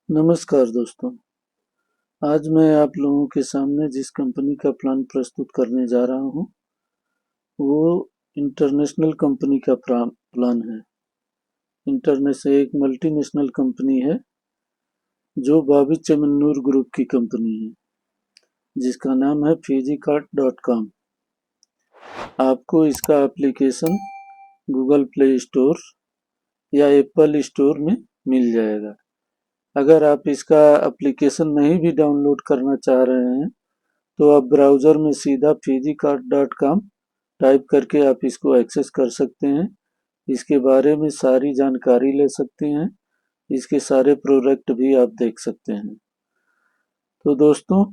नमस्कार दोस्तों। आज मैं आप लोगों के सामने जिस कंपनी का प्लान प्रस्तुत करने जा रहा हूँ वो इंटरनेशनल कंपनी का प्लान है। इंटरनेशनल एक मल्टीनेशनल कंपनी है जो बॉबी चमन्नूर ग्रुप की कंपनी है, जिसका नाम है fijikart.com। आपको इसका एप्लीकेशन गूगल प्ले स्टोर या एप्पल स्टोर में मिल जाएगा। अगर आप इसका एप्लीकेशन नहीं भी डाउनलोड करना चाह रहे हैं तो आप ब्राउज़र में सीधा fijikart.com टाइप करके आप इसको एक्सेस कर सकते हैं। इसके बारे में सारी जानकारी ले सकते हैं। इसके सारे प्रोडक्ट भी आप देख सकते हैं। तो दोस्तों,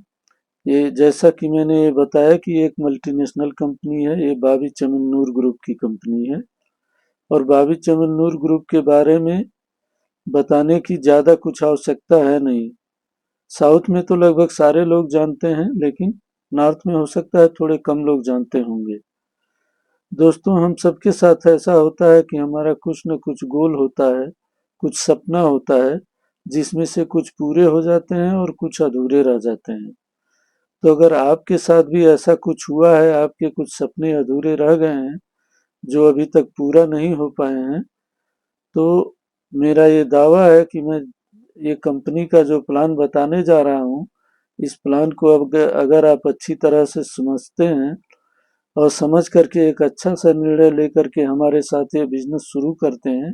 ये जैसा कि मैंने ये बताया कि एक मल्टीनेशनल कंपनी है, ये बॉबी चमन्नूर ग्रुप की कंपनी है। और बॉबी चमन्नूर ग्रुप के बारे में बताने की ज़्यादा कुछ आवश्यकता है नहीं। साउथ में तो लगभग सारे लोग जानते हैं, लेकिन नॉर्थ में हो सकता है थोड़े कम लोग जानते होंगे। दोस्तों, हम सबके साथ ऐसा होता है कि हमारा कुछ न कुछ गोल होता है, कुछ सपना होता है, जिसमें से कुछ पूरे हो जाते हैं और कुछ अधूरे रह जाते हैं। तो अगर आपके साथ भी ऐसा कुछ हुआ है, आपके कुछ सपने अधूरे रह गए हैं जो अभी तक पूरा नहीं हो पाए हैं, तो मेरा ये दावा है कि मैं ये कंपनी का जो प्लान बताने जा रहा हूँ, इस प्लान को अब अगर आप अच्छी तरह से समझते हैं और समझ करके एक अच्छा सा निर्णय लेकर के हमारे साथ ये बिजनेस शुरू करते हैं,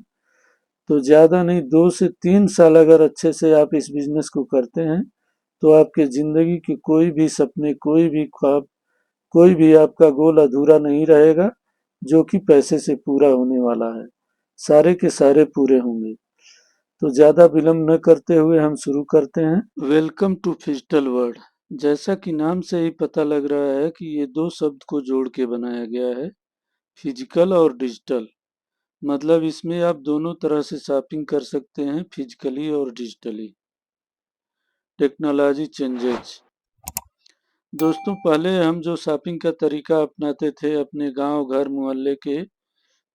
तो ज़्यादा नहीं 2 से 3 साल अगर अच्छे से आप इस बिजनेस को करते हैं तो आपके ज़िंदगी के कोई भी सपने, कोई भी ख्वाब, कोई भी आपका गोल अधूरा नहीं रहेगा, जो कि पैसे से पूरा होने वाला है। सारे के सारे पूरे होंगे। तो ज़्यादा विलम्ब न करते हुए हम शुरू करते हैं। Welcome to digital world. जैसा कि नाम से ही पता लग रहा है कि ये दो शब्द को जोड़ के बनाया गया है, फिजिकल और डिजिटल। मतलब इसमें आप दोनों तरह से शॉपिंग कर सकते हैं, फिजिकली और डिजिटली। Technology changes. दोस्तों, पहले हम जो शॉपिंग का तरीका अपनाते थे, अपने गांव, घर, मोहल्ले के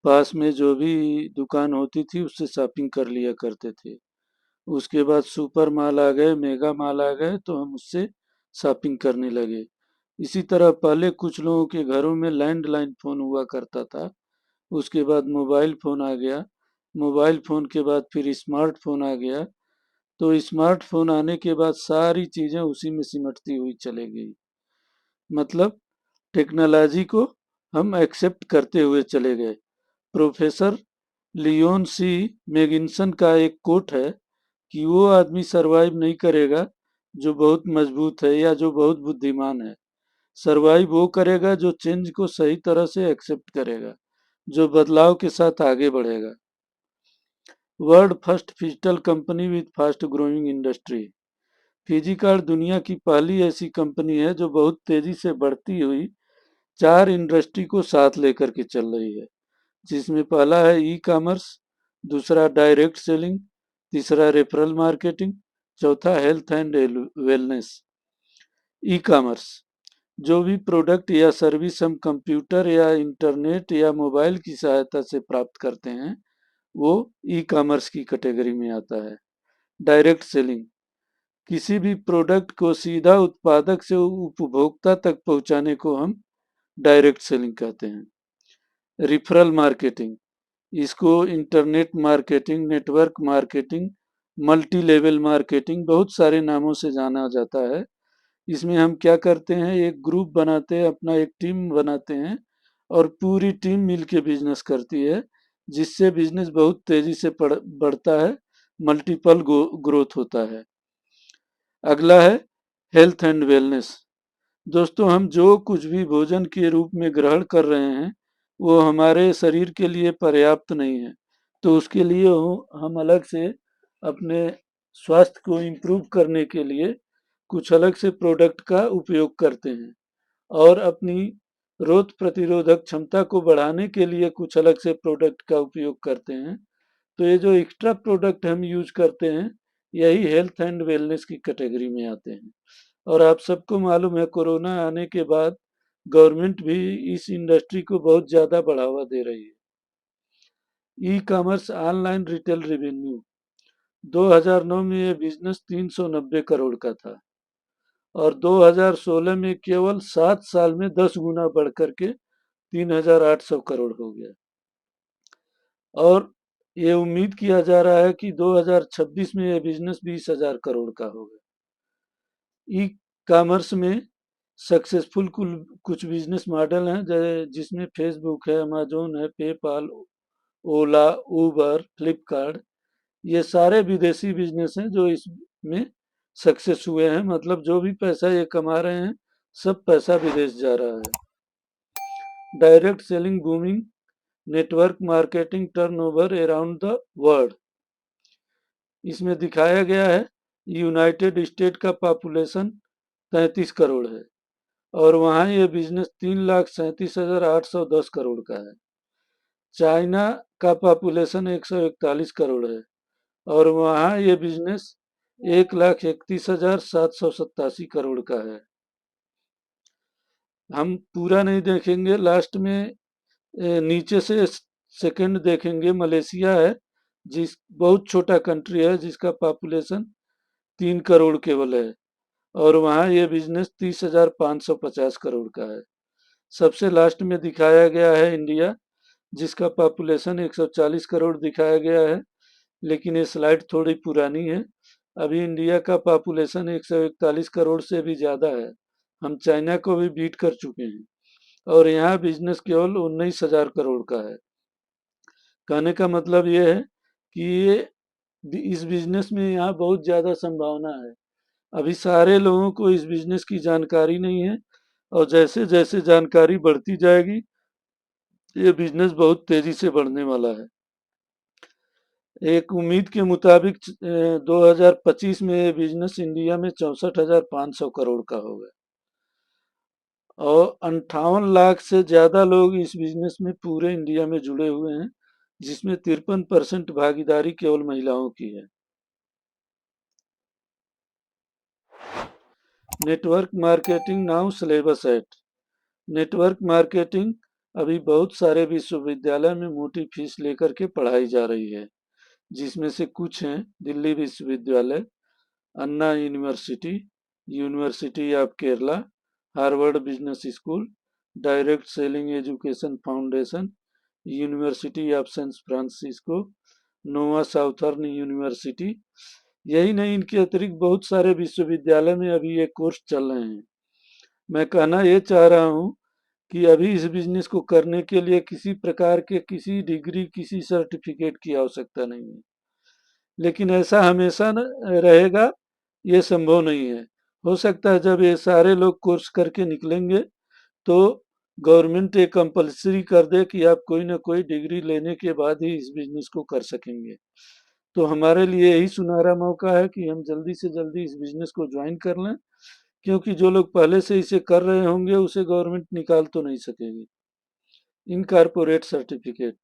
पास में जो भी दुकान होती थी उससे शॉपिंग कर लिया करते थे। उसके बाद सुपर मॉल आ गए, मेगा मॉल आ गए, तो हम उससे शॉपिंग करने लगे। इसी तरह पहले कुछ लोगों के घरों में लैंडलाइन फ़ोन हुआ करता था। उसके बाद मोबाइल फ़ोन आ गया। मोबाइल फ़ोन के बाद फिर स्मार्टफ़ोन आ गया। तो स्मार्टफ़ोन आने के बाद सारी चीज़ें उसी में सिमटती हुई चली गई। मतलब टेक्नोलॉजी को हम एक्सेप्ट करते हुए चले गए। प्रोफेसर लियोन सी मैगिन्सन का एक कोट है कि वो आदमी सरवाइव नहीं करेगा जो बहुत मजबूत है या जो बहुत बुद्धिमान है। सरवाइव वो करेगा जो चेंज को सही तरह से एक्सेप्ट करेगा, जो बदलाव के साथ आगे बढ़ेगा। World first digital company with fast growing industry. Fijikart दुनिया की पहली ऐसी कंपनी है जो बहुत तेजी से बढ़ती हुई 4 इंडस्ट्री को साथ लेकर के चल रही है, जिसमें पहला है ई कॉमर्स, दूसरा डायरेक्ट सेलिंग, तीसरा रेफरल मार्केटिंग, चौथा health and wellness. E commerce, जो भी प्रोडक्ट या सर्विस हम कंप्यूटर या इंटरनेट या मोबाइल की सहायता से प्राप्त करते हैं, वो ई कॉमर्स की कैटेगरी में आता है। डायरेक्ट सेलिंग, किसी भी प्रोडक्ट को सीधा उत्पादक से उपभोक्ता तक पहुंचाने को हम डायरेक्ट सेलिंग कहते हैं। रिफरल मार्केटिंग, इसको internet marketing, network marketing, multi level marketing, बहुत सारे नामों से जाना जाता है। इसमें हम क्या करते हैं, एक ग्रुप बनाते हैं, अपना एक टीम बनाते हैं और पूरी टीम मिलके बिजनेस करती है, जिससे बिजनेस बहुत तेजी से बढ़ता है, मल्टीपल ग्रोथ होता है। अगला है हेल्थ एंड वेलनेस। दोस्तों, हम जो कुछ भी भोजन के रूप में ग्रहण कर रहे हैं वो हमारे शरीर के लिए पर्याप्त नहीं है, तो उसके लिए हम अलग से अपने स्वास्थ्य को इम्प्रूव करने के लिए कुछ अलग से प्रोडक्ट का उपयोग करते हैं और अपनी रोग प्रतिरोधक क्षमता को बढ़ाने के लिए कुछ अलग से प्रोडक्ट का उपयोग करते हैं। तो ये जो एक्स्ट्रा प्रोडक्ट हम यूज करते हैं, यही हेल्थ एंड वेलनेस की कैटेगरी में आते हैं। और आप सबको मालूम है, कोरोना आने के बाद गवर्नमेंट भी इस इंडस्ट्री को बहुत ज़्यादा बढ़ावा दे रही है। E commerce online retail revenue, 2009 में ये बिजनेस 390 करोड़ का था और 2016 में केवल 7 साल में 10 गुना बढ़ करके 3,800 करोड़ हो गया। और ये उम्मीद किया जा रहा है कि 2026 में ये बिजनेस 20,000 करोड़ का होगा। ई कॉमर्स में सक्सेसफुल कुछ बिजनेस मॉडल हैं जिसमें फेसबुक है, अमेजोन है, पेपाल, ओला, उबर, फ्लिपकार्ट, ये सारे विदेशी बिजनेस हैं जो इसमें सक्सेस हुए हैं। मतलब जो भी पैसा ये कमा रहे हैं सब पैसा विदेश जा रहा है। Direct selling booming, network marketing turnover around the world. इसमें दिखाया गया है यूनाइटेड स्टेट का पॉपुलेशन 33 करोड़ है और वहाँ ये बिजनेस 3,37,810 करोड़ का है। चाइना का पॉपुलेशन 141 करोड़ है और वहाँ ये बिजनेस 1,31,787 करोड़ का है। हम पूरा नहीं देखेंगे, लास्ट में नीचे से सेकंड देखेंगे। मलेशिया है, जिस बहुत छोटा कंट्री है जिसका पॉपुलेशन 3 करोड़ केवल है और वहाँ ये बिजनेस 30,550 करोड़ का है। सबसे लास्ट में दिखाया गया है इंडिया, जिसका पॉपुलेशन 140 करोड़ दिखाया गया है, लेकिन ये स्लाइड थोड़ी पुरानी है। अभी इंडिया का पॉपुलेशन 141 करोड़ से भी ज़्यादा है। हम चाइना को भी बीट कर चुके हैं और यहाँ बिजनेस केवल 19,000 करोड़ का है। कहने का मतलब ये है कि ये इस बिजनेस में यहाँ बहुत ज़्यादा संभावना है। अभी सारे लोगों को इस बिजनेस की जानकारी नहीं है और जैसे जैसे जानकारी बढ़ती जाएगी ये बिजनेस बहुत तेजी से बढ़ने वाला है। एक उम्मीद के मुताबिक 2025 में ये बिजनेस इंडिया में 64,500 करोड़ का होगा और 58 लाख से ज्यादा लोग इस बिजनेस में पूरे इंडिया में जुड़े हुए हैं, जिसमें 53% भागीदारी केवल महिलाओं की है। Network marketing now syllabus at. Network marketing अभी बहुत सारे विश्वविद्यालय में मोटी फीस लेकर के पढ़ाई जा रही है, जिसमें से कुछ हैं दिल्ली विश्वविद्यालय, Anna university, university of Kerala, Harvard business school, direct selling education foundation, university of San Francisco, Nova Southern university. यही नहीं, इनके अतिरिक्त बहुत सारे विश्वविद्यालय में अभी ये कोर्स चल रहे हैं। मैं कहना ये चाह रहा हूँ कि अभी इस बिजनेस को करने के लिए किसी प्रकार के किसी डिग्री, किसी सर्टिफिकेट की आवश्यकता नहीं है, लेकिन ऐसा हमेशा रहेगा ये संभव नहीं है। हो सकता है जब ये सारे लोग कोर्स करके निकलेंगे तो गवर्नमेंट ये कंपलसरी कर दे कि आप कोई ना कोई डिग्री लेने के बाद ही इस बिजनेस को कर सकेंगे। तो हमारे लिए यही सुनहरा मौका है कि हम जल्दी से जल्दी इस बिजनेस को ज्वाइन कर लें, क्योंकि जो लोग पहले से इसे कर रहे होंगे उसे गवर्नमेंट निकाल तो नहीं सकेगी। इनकॉर्पोरेट सर्टिफिकेट,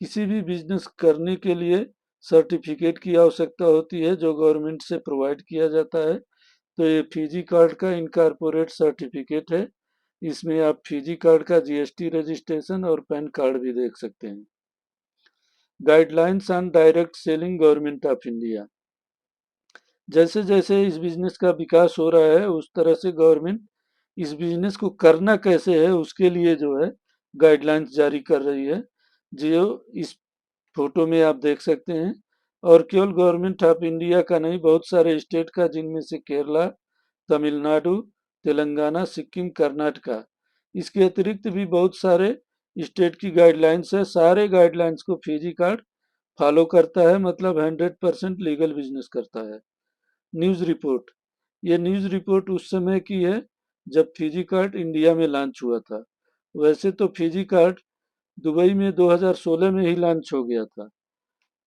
किसी भी बिजनेस करने के लिए सर्टिफिकेट की आवश्यकता होती है जो गवर्नमेंट से प्रोवाइड किया जाता है। तो ये फिजी कार्ड का इनकॉर्पोरेट सर्टिफिकेट है। इसमें आप फिजी कार्ड का जीएसटी रजिस्ट्रेशन और पैन कार्ड भी देख सकते हैं। Guidelines on direct selling government of India. जैसे जैसे इस बिजनेस का विकास हो रहा है उस तरह से गवर्नमेंट इस बिजनेस को करना कैसे है उसके लिए जो है गाइडलाइंस जारी कर रही है, जो इस फोटो में आप देख सकते हैं। और केवल गवर्नमेंट ऑफ इंडिया का नहीं, बहुत सारे स्टेट का, जिनमें से केरला, तमिलनाडु, तेलंगाना, सिक्किम, कर्नाटका, इसके अतिरिक्त भी बहुत सारे स्टेट की गाइडलाइंस है। सारे गाइडलाइंस को फिजी कार्ड फॉलो करता है, मतलब 100% लीगल बिजनेस करता है। न्यूज़ रिपोर्ट, ये न्यूज़ रिपोर्ट उस समय की है जब फिजी कार्ड इंडिया में लॉन्च हुआ था। वैसे तो फिजी कार्ड दुबई में 2016 में ही लॉन्च हो गया था,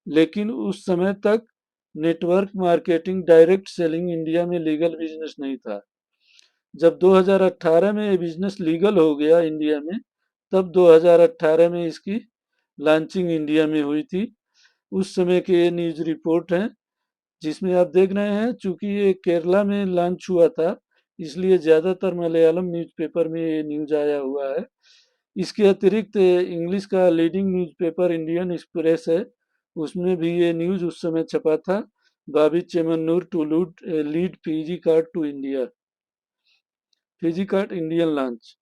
लेकिन उस समय तक network marketing, direct selling India में लीगल बिजनेस नहीं था। जब 2018 में ये बिजनेस लीगल हो गया इंडिया में, तब 2018 में इसकी लॉन्चिंग इंडिया में हुई थी। उस समय के ये न्यूज़ रिपोर्ट हैं, जिसमें आप देख रहे हैं चूंकि ये केरला में लॉन्च हुआ था इसलिए ज़्यादातर मलयालम न्यूज़पेपर में ये न्यूज़ आया हुआ है। इसके अतिरिक्त इंग्लिश का लीडिंग न्यूज़पेपर इंडियन एक्सप्रेस है, उसमें भी ये न्यूज उस समय छपा था, Bobby Chemmanur to lead Fijikart to India, Fijikart Indian launch.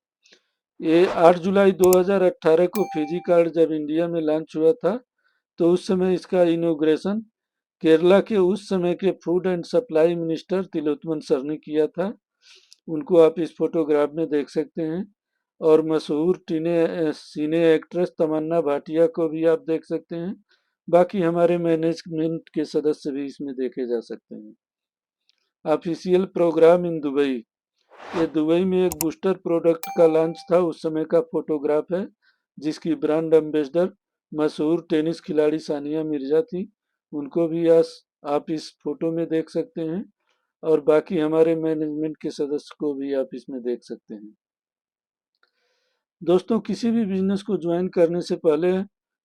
ये 8 जुलाई 2018 को फिजी कार्ड जब इंडिया में लॉन्च हुआ था, तो उस समय इसका इनॉग्रेशन केरला के उस समय के food and supply minister Thilothaman sir ने किया था। उनको आप इस फोटोग्राफ में देख सकते हैं। और मशहूर सीने एक्ट्रेस तमन्ना भाटिया को भी आप देख सकते हैं। बाकी हमारे मैनेजमेंट के सदस्य भी इसमें देखे जा सकते हैं। ऑफिशियल प्रोग्राम इन दुबई, ये दुबई में एक बूस्टर प्रोडक्ट का लॉन्च था, उस समय का फोटोग्राफ है, जिसकी ब्रांड एम्बेसडर मशहूर टेनिस खिलाड़ी सानिया मिर्जा थी। उनको भी आप इस फोटो में देख सकते हैं। और बाकी हमारे मैनेजमेंट के सदस्य को भी आप इसमें देख सकते हैं। दोस्तों, किसी भी बिजनेस को ज्वाइन करने से पहले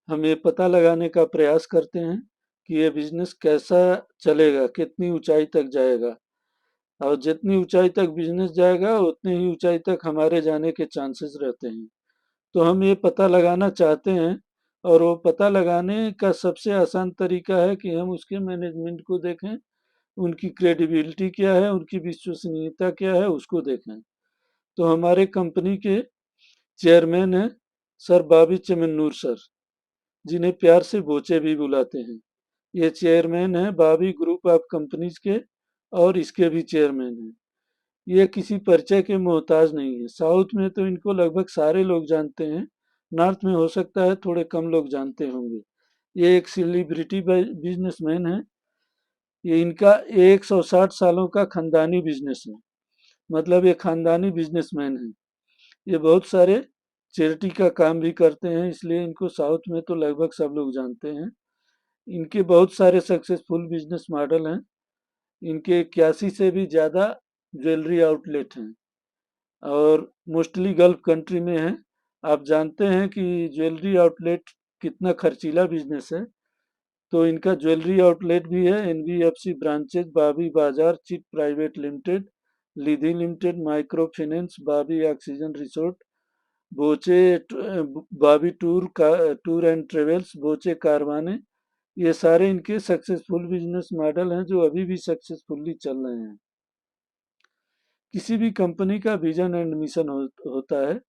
हम ये पता लगाने का प्रयास करते हैं कि ये बिजनेस कैसा चलेगा, कितनी ऊंचाई तक जाएगा। और जितनी ऊंचाई तक बिजनेस जाएगा उतनी ही ऊंचाई तक हमारे जाने के चांसेस रहते हैं। तो हम ये पता लगाना चाहते हैं, और वो पता लगाने का सबसे आसान तरीका है कि हम उसके मैनेजमेंट को देखें, उनकी क्रेडिबिलिटी क्या है, उनकी विश्वसनीयता क्या है, उसको देखें। तो हमारे कंपनी के चेयरमैन हैं सर बाबी चमन्नूर सर, जिन्हें प्यार से बोचे भी बुलाते हैं। ये चेयरमैन हैं बाबी ग्रुप ऑफ कंपनीज के, और इसके भी चेयरमैन हैं। ये किसी परिचय के मोहताज नहीं है। साउथ में तो इनको लगभग सारे लोग जानते हैं, नॉर्थ में हो सकता है थोड़े कम लोग जानते होंगे। ये एक सेलिब्रिटी बिजनेसमैन है। ये इनका 160 सालों का खानदानी बिजनेस है, मतलब ये खानदानी बिजनेसमैन है। ये बहुत सारे चैरिटी का काम भी करते हैं, इसलिए इनको साउथ में तो लगभग सब लोग जानते हैं। इनके बहुत सारे सक्सेसफुल बिजनेस मॉडल हैं। इनके 81 से भी ज़्यादा ज्वेलरी आउटलेट हैं, और मोस्टली गल्फ कंट्री में है। आप जानते हैं कि ज्वेलरी आउटलेट कितना खर्चीला बिजनेस है। तो इनका ज्वेलरी आउटलेट भी है। NBFC branches Bobby Bazaar chit private limited, Lidhi limited, micro finance, Bobby oxygen resort, Boche Bobby tour and travels, Boche कारवाने, ये सारे इनके सक्सेसफुल बिजनेस मॉडल हैं जो अभी भी सक्सेसफुली चल रहे हैं। किसी भी कंपनी का विजन एंड मिशन होता है।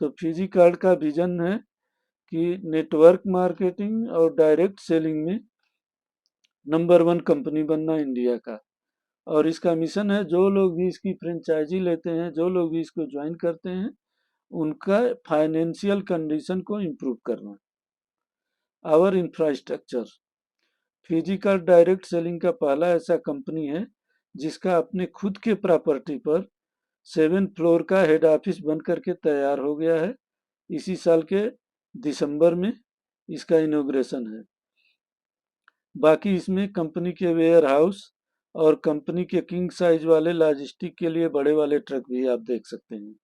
तो फिजी कार्ड का विजन है कि नेटवर्क मार्केटिंग और डायरेक्ट सेलिंग में नंबर 1 कंपनी बनना इंडिया का। और इसका मिशन है, जो लोग भी इसकी फ्रेंचाइजी लेते हैं, जो लोग भी इसको ज्वाइन करते हैं, उनका फाइनेंशियल कंडीशन को इम्प्रूव करना। आवर इंफ्रास्ट्रक्चर, फिजी कार्ड डायरेक्ट सेलिंग का पहला ऐसा कंपनी है जिसका अपने खुद के प्रॉपर्टी पर 7 फ्लोर का हेड ऑफिस बन करके तैयार हो गया है। इसी साल के दिसंबर में इसका इनॉग्रेशन है। बाकी इसमें कंपनी के वेयर हाउस और कंपनी के किंग साइज वाले लॉजिस्टिक के लिए बड़े वाले ट्रक भी आप देख सकते हैं।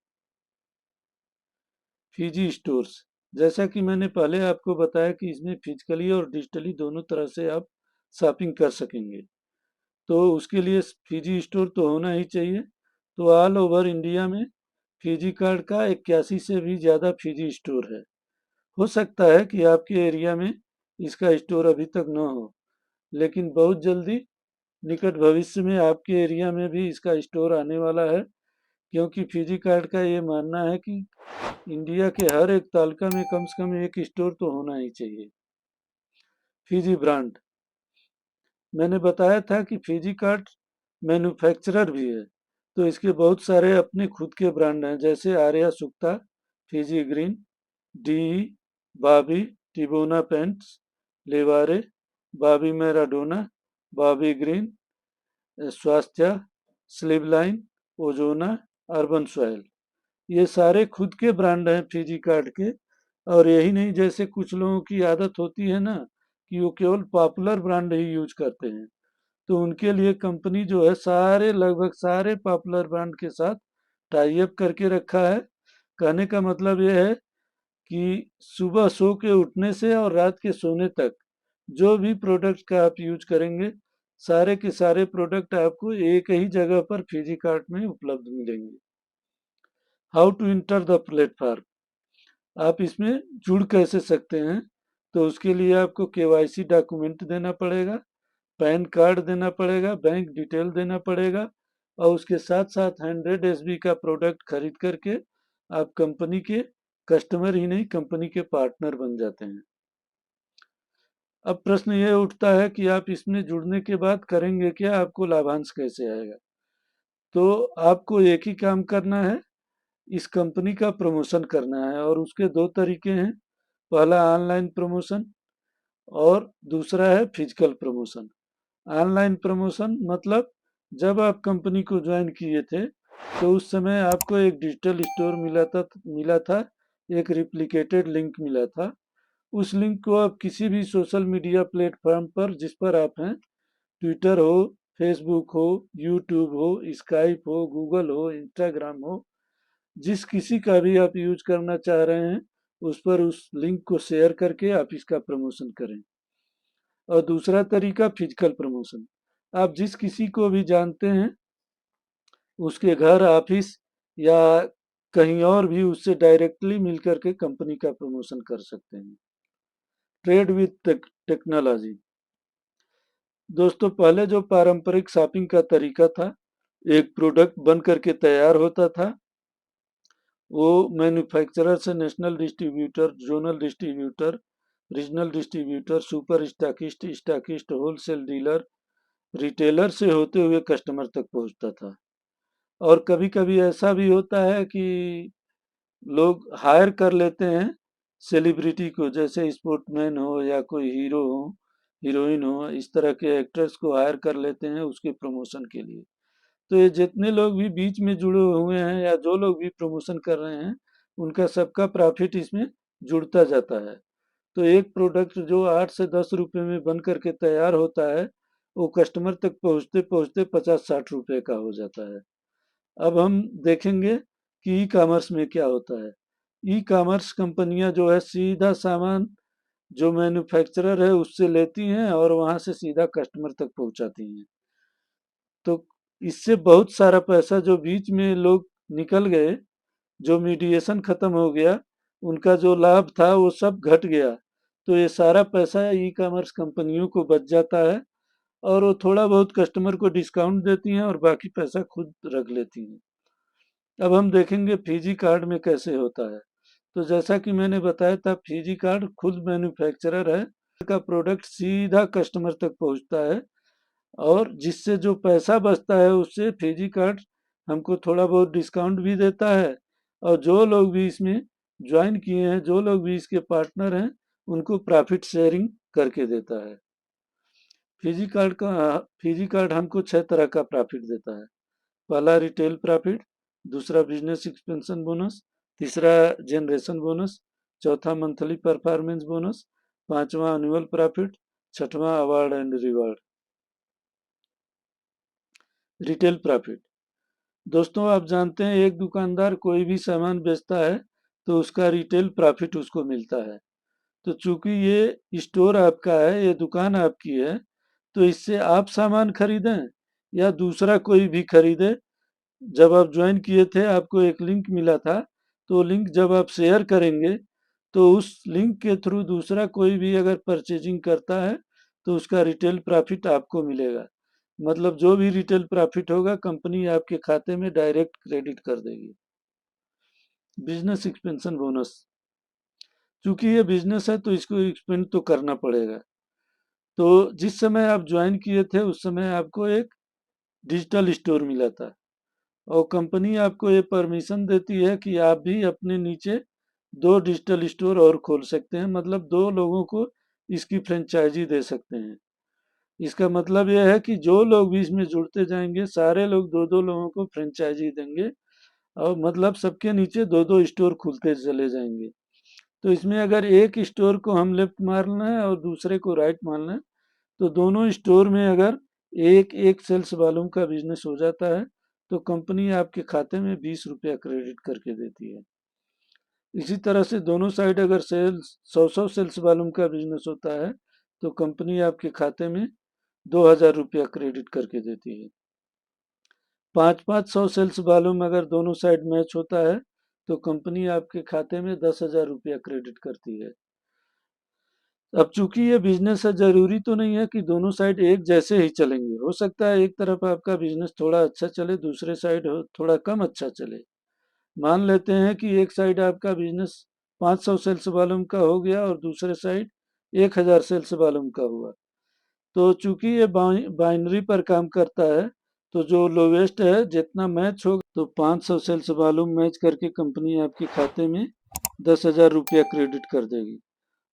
फिजी स्टोर्स, जैसा कि मैंने पहले आपको बताया कि इसमें फिजिकली और डिजिटली दोनों तरह से आप शॉपिंग कर सकेंगे। तो उसके लिए फिजी स्टोर तो होना ही चाहिए। तो ऑल ओवर इंडिया में फिजी कार्ड का 81 से भी ज़्यादा फिजी स्टोर है। हो सकता है कि आपके एरिया में इसका स्टोर अभी तक न हो, लेकिन बहुत जल्दी निकट भविष्य में आपके एरिया में भी इसका स्टोर आने वाला है, क्योंकि फिजी कार्ड का ये मानना है कि इंडिया के हर एक तालका में कम से कम एक स्टोर तो होना ही चाहिए। फिजी ब्रांड, मैंने बताया था कि फिजी कार्ड मैन्युफैक्चरर भी है, तो इसके बहुत सारे अपने खुद के ब्रांड हैं, जैसे आर्या सुक्ता, फिजी ग्रीन, डी, बाबी, टिबोना पेंट्स, लेवारे, बाबी मैराडोना, बाबी ग्रीन, स्वास्थ्य, स्लिवलाइन, ओजोना, अर्बन सॉइल, ये सारे खुद के ब्रांड हैं फिजी कार्ड के। और यही नहीं, जैसे कुछ लोगों की आदत होती है ना कि वो केवल पॉपुलर ब्रांड ही यूज करते हैं, तो उनके लिए कंपनी जो है सारे लगभग सारे पॉपुलर ब्रांड के साथ टाई अप करके रखा है। कहने का मतलब ये है कि सुबह सो के उठने से और रात के सोने तक जो भी प्रोडक्ट का आप यूज करेंगे, सारे के सारे प्रोडक्ट आपको एक ही जगह पर फिजी कार्ट में उपलब्ध मिलेंगे। How to enter the platform, आप इसमें जुड़ कैसे सकते हैं। तो उसके लिए आपको केवाईसी डॉक्यूमेंट देना पड़ेगा, पैन कार्ड देना पड़ेगा, बैंक डिटेल देना पड़ेगा, और उसके साथ साथ 100 SB का प्रोडक्ट खरीद करके आप कंपनी के कस्टमर ही नहीं, कंपनी के पार्टनर बन जाते हैं। अब प्रश्न ये उठता है कि आप इसमें जुड़ने के बाद करेंगे क्या, आपको लाभांश कैसे आएगा। तो आपको एक ही काम करना है, इस कंपनी का प्रमोशन करना है, और उसके दो तरीके हैं। पहला ऑनलाइन प्रमोशन और दूसरा है फिजिकल प्रमोशन। ऑनलाइन प्रमोशन मतलब जब आप कंपनी को ज्वाइन किए थे तो उस समय आपको एक डिजिटल स्टोर मिला था, एक रिप्लिकेटेड लिंक मिला था। उस लिंक को आप किसी भी सोशल मीडिया प्लेटफॉर्म पर जिस पर आप हैं, ट्विटर हो, फेसबुक हो, यूट्यूब हो, स्काइप हो, गूगल हो, इंस्टाग्राम हो, जिस किसी का भी आप यूज करना चाह रहे हैं, उस पर उस लिंक को शेयर करके आप इसका प्रमोशन करें। और दूसरा तरीका फिजिकल प्रमोशन, आप जिस किसी को भी जानते हैं उसके घर, ऑफिस या कहीं और भी उससे डायरेक्टली मिल करके कंपनी का प्रमोशन कर सकते हैं। Trade with technology. दोस्तों, पहले जो पारंपरिक शॉपिंग का तरीका था, एक प्रोडक्ट बन करके तैयार होता था, वो मैन्युफैक्चरर से national distributor, zonal distributor, regional distributor, super stockist, stockist, wholesale dealer, retailer से होते हुए कस्टमर तक पहुंचता था। और कभी कभी ऐसा भी होता है कि लोग हायर कर लेते हैं सेलिब्रिटी को, जैसे स्पोर्टमैन हो या कोई हीरो हो, हीरोइन हो, इस तरह के एक्टर्स को हायर कर लेते हैं उसके प्रमोशन के लिए। तो ये जितने लोग भी बीच में जुड़े हुए हैं या जो लोग भी प्रमोशन कर रहे हैं, उनका सबका प्रॉफिट इसमें जुड़ता जाता है। तो एक प्रोडक्ट जो 8 से 10 रुपए में बन करके तैयार होता है, वो कस्टमर तक पहुंचते पहुंचते 50-60 रुपए का हो जाता है। अब हम देखेंगे कि ई कॉमर्स में क्या होता है। ई कॉमर्स कंपनियां जो है सीधा सामान जो मैन्युफैक्चरर है उससे लेती हैं और वहां से सीधा कस्टमर तक पहुंचाती हैं। तो इससे बहुत सारा पैसा जो बीच में लोग निकल गए, जो मीडिएशन खत्म हो गया, उनका जो लाभ था वो सब घट गया। तो ये सारा पैसा ई कॉमर्स कंपनियों को बच जाता है, और वो थोड़ा बहुत कस्टमर को डिस्काउंट देती हैं और बाकी पैसा खुद रख लेती हैं। अब हम देखेंगे फिजी कार्ड में कैसे होता है। तो जैसा कि मैंने बताया था, फिजी कार्ड खुद मैन्युफैक्चरर है का प्रोडक्ट सीधा कस्टमर तक पहुंचता है, और जिससे जो पैसा बचता है उससे फिजी कार्ड हमको थोड़ा बहुत डिस्काउंट भी देता है, और जो लोग भी इसमें ज्वाइन किए हैं, जो लोग भी इसके पार्टनर हैं, उनको प्रॉफिट शेयरिंग करके देता है। फिजी कार्ड हमको 6 तरह का प्रॉफिट देता है। पहला रिटेल प्रॉफिट, दूसरा बिजनेस एक्सपेंशन बोनस, तीसरा जनरेशन बोनस, चौथा मंथली परफॉर्मेंस बोनस, पांचवा एनुअल प्रॉफिट, छठवां award and reward. Retail profit. दोस्तों, आप जानते हैं एक दुकानदार कोई भी सामान बेचता है तो उसका रिटेल प्रॉफिट उसको मिलता है। तो चूंकि ये स्टोर आपका है, ये दुकान आपकी है, तो इससे आप सामान खरीदें या दूसरा कोई भी खरीदे, जब आप ज्वाइन किए थे आपको एक लिंक मिला था, तो लिंक जब आप शेयर करेंगे तो उस लिंक के थ्रू दूसरा कोई भी अगर परचेजिंग करता है तो उसका रिटेल प्रॉफिट आपको मिलेगा। मतलब जो भी रिटेल प्रॉफिट होगा कंपनी आपके खाते में डायरेक्ट क्रेडिट कर देगी। Business expansion bonus. चूंकि ये बिजनेस है तो इसको एक्सपेंड तो करना पड़ेगा। तो जिस समय आप ज्वाइन किए थे उस समय आपको एक डिजिटल स्टोर मिला था, और कंपनी आपको ये परमिशन देती है कि आप भी अपने नीचे 2 डिजिटल स्टोर और खोल सकते हैं, मतलब 2 लोगों को इसकी फ्रेंचाइजी दे सकते हैं। इसका मतलब यह है कि जो लोग भी इसमें जुड़ते जाएंगे सारे लोग 2-2 लोगों को फ्रेंचाइजी देंगे, और मतलब सबके नीचे 2-2 स्टोर खुलते चले जाएंगे। तो इसमें अगर एक स्टोर को हम लेफ्ट मारना है और दूसरे को राइट मारना है, तो दोनों स्टोर में अगर एक एक सेल्स वालों का बिजनेस हो जाता है तो कंपनी आपके खाते में 20 रुपया क्रेडिट करके देती है। इसी तरह से दोनों साइड अगर सेल्स 100 सेल्स वालों का बिजनेस होता है तो कंपनी आपके खाते में 2000 रुपया क्रेडिट करके देती है। 5-5 100 सेल्स वालों में अगर दोनों साइड मैच होता है तो कंपनी आपके खाते में 10,000 रुपया क्रेडिट करती है। अब चूंकि ये बिजनेस है, जरूरी तो नहीं है कि दोनों साइड एक जैसे ही चलेंगे। हो सकता है एक तरफ आपका बिजनेस थोड़ा अच्छा चले, दूसरे साइड हो थोड़ा कम अच्छा चले। मान लेते हैं कि एक साइड आपका बिजनेस 500 सेल्स वॉल्यूम का हो गया और दूसरे साइड 1000 सेल्स वॉल्यूम का हुआ। तो चूंकि ये बाइनरी पर काम करता है, तो जो लोवेस्ट है जितना मैच होगा, तो 500 सेल्स वॉल्यूम मैच करके कंपनी आपके खाते में 10,000 रुपया क्रेडिट कर देगी।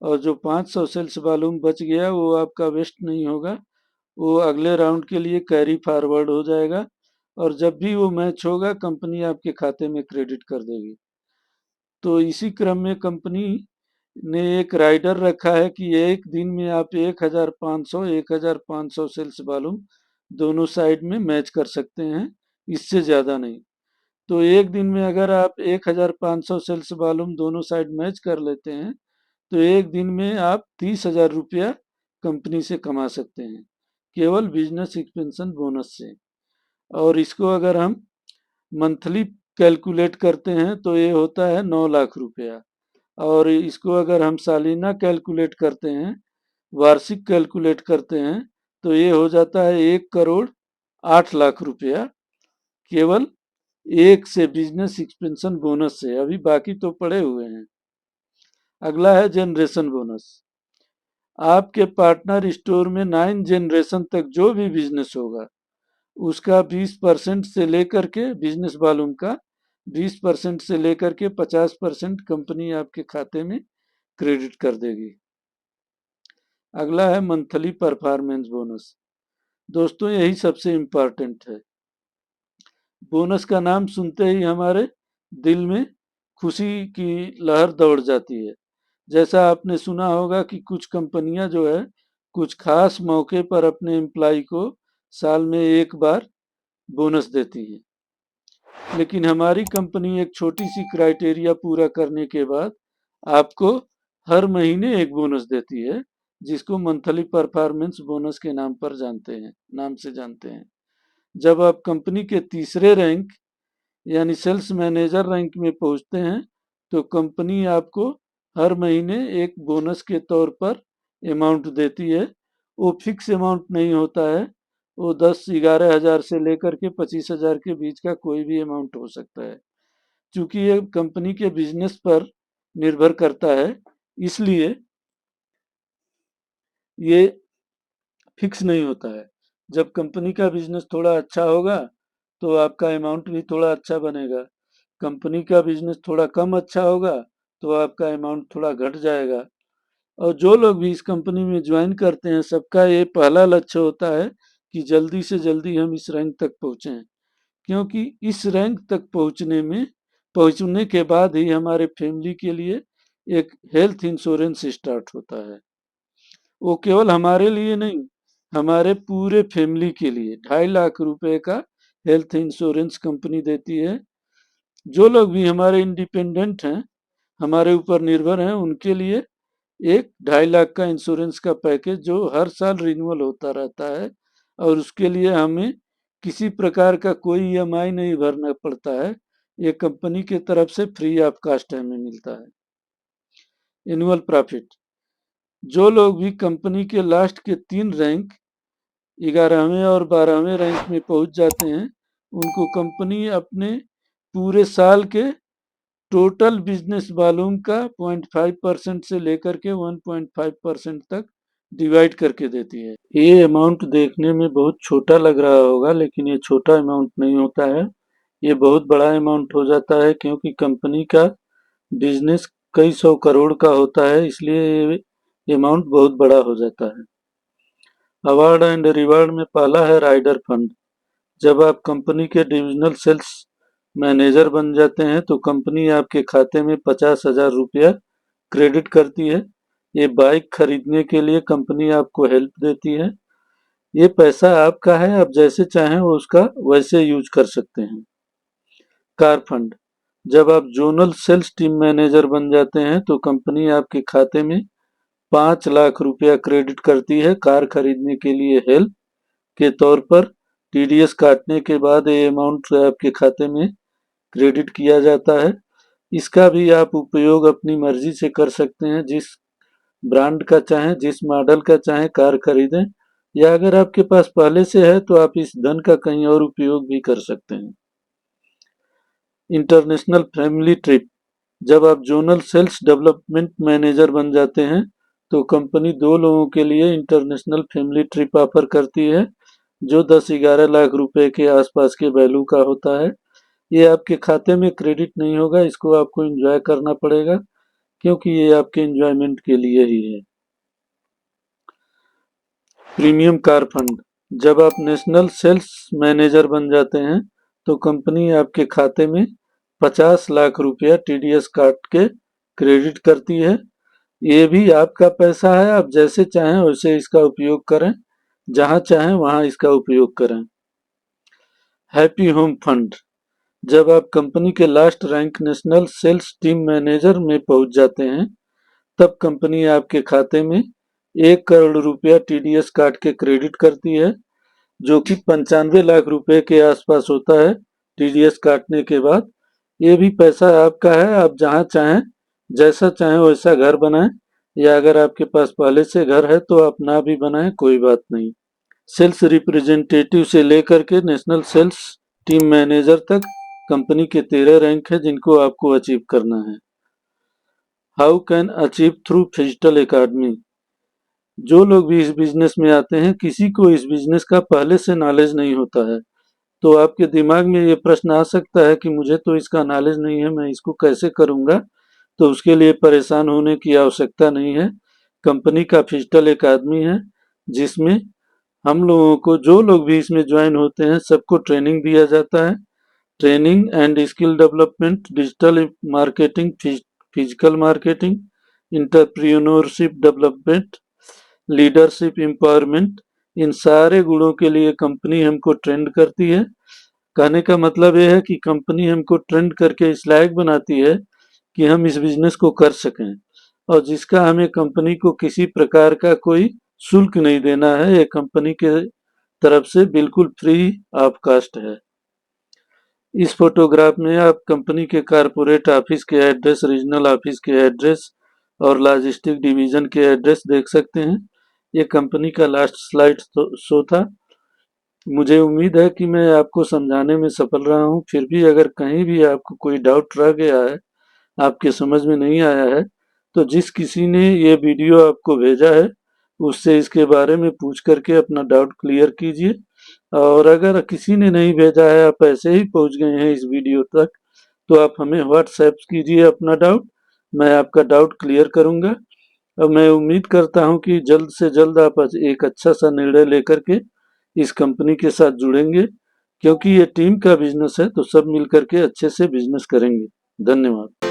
और जो 500 सेल्स वॉल्यूम बच गया वो आपका वेस्ट नहीं होगा, वो अगले राउंड के लिए कैरी फॉरवर्ड हो जाएगा और जब भी वो मैच होगा कंपनी आपके खाते में क्रेडिट कर देगी। तो इसी क्रम में कंपनी ने एक राइडर रखा है कि एक दिन में आप 1500 सेल्स वॉल्यूम दोनों साइड में मैच कर सकते हैं, इससे ज़्यादा नहीं। तो एक दिन में अगर आप 1500 सेल्स वॉल्यूम दोनों साइड मैच कर लेते हैं, तो एक दिन में आप 30,000 रुपया कंपनी से कमा सकते हैं, केवल बिजनेस एक्सपेंशन बोनस से। और इसको अगर हम मंथली कैलकुलेट करते हैं तो ये होता है 9 लाख रुपया। और इसको अगर हम सालाना कैलकुलेट करते हैं, वार्षिक कैलकुलेट करते हैं, तो ये हो जाता है 1,08,00,000 रुपया, केवल एक से बिजनेस एक्सपेंशन बोनस से। अभी बाकी तो पड़े हुए हैं। अगला है जनरेशन बोनस। आपके पार्टनर स्टोर में 9 जनरेशन तक जो भी बिजनेस होगा उसका 20% से लेकर के, बिजनेस वॉल्यूम का 20% से लेकर के 50% कंपनी आपके खाते में क्रेडिट कर देगी। अगला है मंथली परफॉर्मेंस बोनस। दोस्तों यही सबसे इम्पोर्टेंट है। बोनस का नाम सुनते ही हमारे दिल में खुशी की लहर दौड़ जाती है। जैसा आपने सुना होगा कि कुछ कंपनियां जो है कुछ खास मौके पर अपने एम्प्लॉय को साल में एक बार बोनस देती है, लेकिन हमारी कंपनी एक छोटी सी क्राइटेरिया पूरा करने के बाद आपको हर महीने एक बोनस देती है, जिसको मंथली परफॉर्मेंस बोनस के नाम से जानते हैं। जब आप कंपनी के तीसरे रैंक यानी सेल्स मैनेजर रैंक में पहुंचते हैं, तो कंपनी आपको हर महीने एक बोनस के तौर पर अमाउंट देती है। वो फिक्स अमाउंट नहीं होता है, वो 10-11 हज़ार से लेकर के 25,000 के बीच का कोई भी अमाउंट हो सकता है। चूंकि ये कंपनी के बिजनेस पर निर्भर करता है, इसलिए ये फिक्स नहीं होता है। जब कंपनी का बिजनेस थोड़ा अच्छा होगा तो आपका अमाउंट भी थोड़ा अच्छा बनेगा। कंपनी का बिजनेस थोड़ा कम अच्छा होगा तो आपका अमाउंट थोड़ा घट जाएगा। और जो लोग भी इस कंपनी में ज्वाइन करते हैं, सबका ये पहला लक्ष्य होता है कि जल्दी से जल्दी हम इस रैंक तक पहुंचें, क्योंकि इस रैंक तक पहुंचने के बाद ही हमारे फैमिली के लिए एक हेल्थ इंश्योरेंस स्टार्ट होता है। वो केवल हमारे लिए नहीं, हमारे पूरे फैमिली के लिए 2.5 लाख रुपए का हेल्थ इंश्योरेंस कंपनी देती है। जो लोग भी हमारे इंडिपेंडेंट हैं, हमारे ऊपर निर्भर हैं, उनके लिए एक 2.5 लाख का इंश्योरेंस का पैकेज जो हर साल रिन्यूअल होता रहता है, और उसके लिए हमें किसी प्रकार का कोई ईएमआई नहीं भरना पड़ता है। ये कंपनी की तरफ से फ्री ऑफ कास्ट हमें मिलता है। Annual profit. जो लोग भी कंपनी के लास्ट के 3 रैंक 11वें और 12वें रैंक में पहुंच जाते हैं, उनको कंपनी अपने पूरे साल के टोटल बिजनेस वॉल्यूम का 0.5% से लेकर के 1.5% तक डिवाइड करके देती है। ये अमाउंट देखने में बहुत छोटा लग रहा होगा, लेकिन ये छोटा अमाउंट नहीं होता है, ये बहुत बड़ा अमाउंट हो जाता है, क्योंकि कंपनी का बिजनेस कई 100 करोड़ का होता है, इसलिए ये अमाउंट बहुत बड़ा हो जाता है। अवार्ड एंड रिवार्ड में पहला है राइडर फंड। जब आप कंपनी के डिविजनल सेल्स मैनेजर बन जाते हैं तो कंपनी आपके खाते में 50,000 रुपया क्रेडिट करती है। ये बाइक खरीदने के लिए कंपनी आपको हेल्प देती है। ये पैसा आपका है, आप जैसे चाहें वो उसका वैसे यूज कर सकते हैं। Car fund. जब आप जोनल सेल्स टीम मैनेजर बन जाते हैं तो कंपनी आपके खाते में 5 लाख रुपया क्रेडिट करती है कार खरीदने के लिए हेल्प के तौर पर। टीडीएस काटने के बाद ये अमाउंट आपके खाते में क्रेडिट किया जाता है। इसका भी आप उपयोग अपनी मर्जी से कर सकते हैं। ब्रांड का चाहें, जिस मॉडल का चाहें कार खरीदें, या अगर आपके पास पहले से है तो आप इस धन का कहीं और उपयोग भी कर सकते हैं। International family trip. जब आप जोनल सेल्स डेवलपमेंट मैनेजर बन जाते हैं तो कंपनी 2 लोगों के लिए इंटरनेशनल फैमिली ट्रिप ऑफर करती है, जो 10-11 लाख रुपए के आसपास के वैल्यू का होता है। ये आपके खाते में क्रेडिट नहीं होगा, इसको आपको एंजॉय करना पड़ेगा, क्योंकि ये आपके एंजॉयमेंट के लिए ही है। Premium car fund. जब आप नेशनल सेल्स मैनेजर बन जाते हैं तो कंपनी आपके खाते में 50 लाख रुपया टीडीएस काट के क्रेडिट करती है। ये भी आपका पैसा है, आप जैसे चाहें वैसे इसका उपयोग करें, जहां चाहें वहां इसका उपयोग करें। Happy home fund. जब आप कंपनी के last rank national sales team manager में पहुंच जाते हैं तब कंपनी आपके खाते में 1 करोड़ रुपया टीडीएस काट के क्रेडिट करती है, जो कि 95 लाख रुपए के आसपास होता है टीडीएस काटने के बाद। ये भी पैसा आपका है, आप जहां चाहें जैसा चाहें वैसा घर बनाएं, या अगर आपके पास पहले से घर है तो आप ना भी बनाएं, कोई बात नहीं। सेल्स रिप्रेजेंटेटिव से लेकर के नेशनल सेल्स टीम मैनेजर तक कंपनी के 13 रैंक है जिनको आपको अचीव करना है। How can achieve through digital academy. जो लोग भी इस बिजनेस में आते हैं, किसी को इस बिजनेस का पहले से नॉलेज नहीं होता है, तो आपके दिमाग में ये प्रश्न आ सकता है कि मुझे तो इसका नॉलेज नहीं है, मैं इसको कैसे करूंगा। तो उसके लिए परेशान होने की आवश्यकता नहीं है। कंपनी का डिजिटल एकेडमी है जिसमें हम लोगों को, जो लोग भी इसमें ज्वाइन होते हैं, सबको ट्रेनिंग दिया जाता है। Training and skill development, digital marketing, physical marketing, entrepreneurship development, leadership empowerment, इन सारे गुणों के लिए कंपनी हमको ट्रेंड करती है। कहने का मतलब ये है कि कंपनी हमको ट्रेंड करके इस लायक बनाती है कि हम इस बिजनेस को कर सकें, और जिसका हमें कंपनी को किसी प्रकार का कोई शुल्क नहीं देना है। ये कंपनी के तरफ से बिल्कुल फ्री ऑफ कास्ट है। इस फोटोग्राफ में आप कंपनी के कारपोरेट ऑफिस के एड्रेस, रीजनल ऑफिस के एड्रेस और लॉजिस्टिक डिवीजन के एड्रेस देख सकते हैं। ये कंपनी का लास्ट स्लाइड शो था। मुझे उम्मीद है कि मैं आपको समझाने में सफल रहा हूं। फिर भी अगर कहीं भी आपको कोई डाउट रह गया है, आपके समझ में नहीं आया है, तो जिस किसी ने ये वीडियो आपको भेजा है उससे इसके बारे में पूछ करके अपना डाउट क्लियर कीजिए। और अगर किसी ने नहीं भेजा है, आप ऐसे ही पहुंच गए हैं इस वीडियो तक, तो आप हमें व्हाट्सएप कीजिए अपना डाउट, मैं आपका डाउट क्लियर करूंगा। और मैं उम्मीद करता हूं कि जल्द से जल्द आप एक अच्छा सा निर्णय लेकर के इस कंपनी के साथ जुड़ेंगे, क्योंकि ये टीम का बिजनेस है, तो सब मिलकर के अच्छे से बिजनेस करेंगे। धन्यवाद।